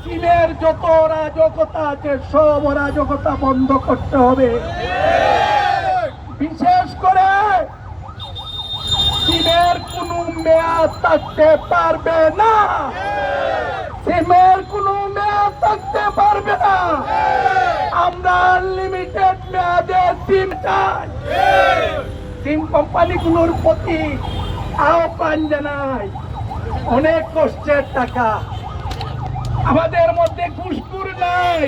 সিমের যত অরাজকতা আছে সব অরাজকতা বন্ধ করতে হবে। বিশেষ করে সিমের কোনো মেয়াদ থাকতে পারবে না, সিমের কোনো মেয়াদ থাকতে পারবে না। আমরা আনলিমিটেড মেয়াদে সিম চাই। সিম কোম্পানিগুলোর প্রতি আহ্বান জানাই, অনেক কষ্টের টাকা, আমাদের মধ্যে ঘুষখোর নাই,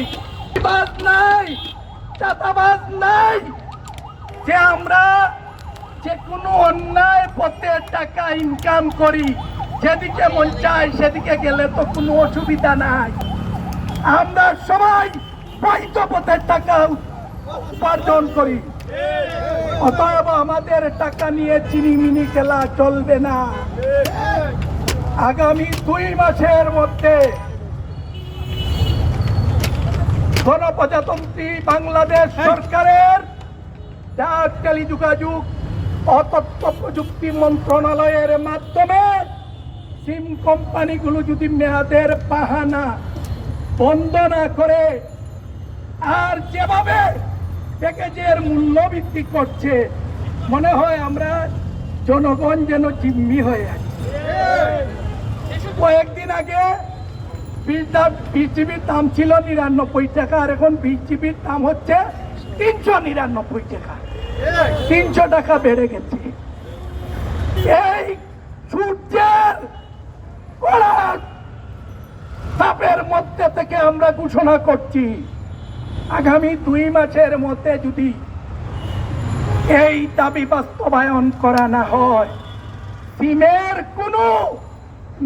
বাজ নাই, চাঁদাবাজ নাই, যে আমরা যে কোনো অন্যায় পথে টাকা ইনকাম করি, যেদিকে মন চাই সেদিকে গেলে তো কোনো অসুবিধা নাই। আমরা সবাই বৈধ পথের টাকা উপার্জন করি, অতএব আমাদের টাকা নিয়ে চিনিমিনি খেলা চলবে না। আগামী 2 মাসের মধ্যে গণপ্রজাতন্ত্রী বাংলাদেশ সরকারের ডাক, টেলিযোগাযোগ ও তথ্য প্রযুক্তি মন্ত্রণালয়ের মাধ্যমে সিম কোম্পানিগুলো যদি মেয়াদের বাহানা বন্ধ না করে আর যেভাবে প্যাকেজের মূল্য বৃদ্ধি করছে, মনে হয় আমরা জনগণ যেন জিম্মি হয়ে আছি। কয়েকদিন আগে 20 জিবির দাম ছিল 99 টাকা, আর এখন 20 জিবির দাম হচ্ছে 399 টাকা, 300 টাকা বেড়ে গেছে। এই সূর্যের কড়া তাপের মধ্যে থেকে আমরা ঘোষণা করছি, আগামী 2 মাসের মধ্যে যদি এই দাবি বাস্তবায়ন করা না হয়, সিমের কোনো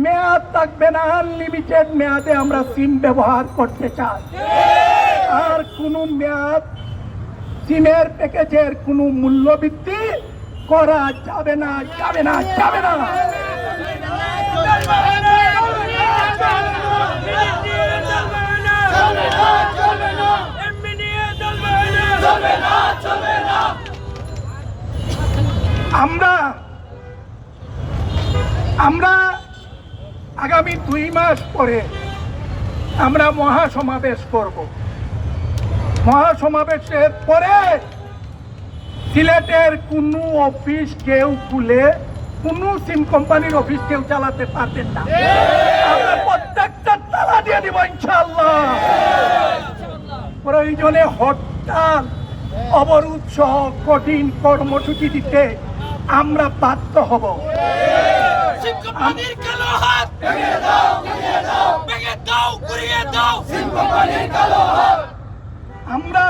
মেয়াদ থাকবে না। আনলিমিটেড মেয়াদে আমরা সিম ব্যবহার করতে চাই, আর কোনো মেয়াদ সিমের প্যাকেজের কোনো মূল্য বৃদ্ধি করা যাবে না, যাবে না, যাবে না। আমরা আগামী 2 মাস পরে আমরা মহাসমাবেশ করব। মহাসমাবেশের পরে সিলেটের কোনো অফিস কেউ খুলে, কোনো সিম কোম্পানির অফিস কেউ চালাতে পারবেন না। আমরা প্রত্যেকটা তালা দিয়ে দিব ইনশাআল্লাহ। প্রয়োজনে হরতাল, অবরোধ সহ কঠিন কর্মসূচি দিতে আমরা বাধ্য হব। আমরা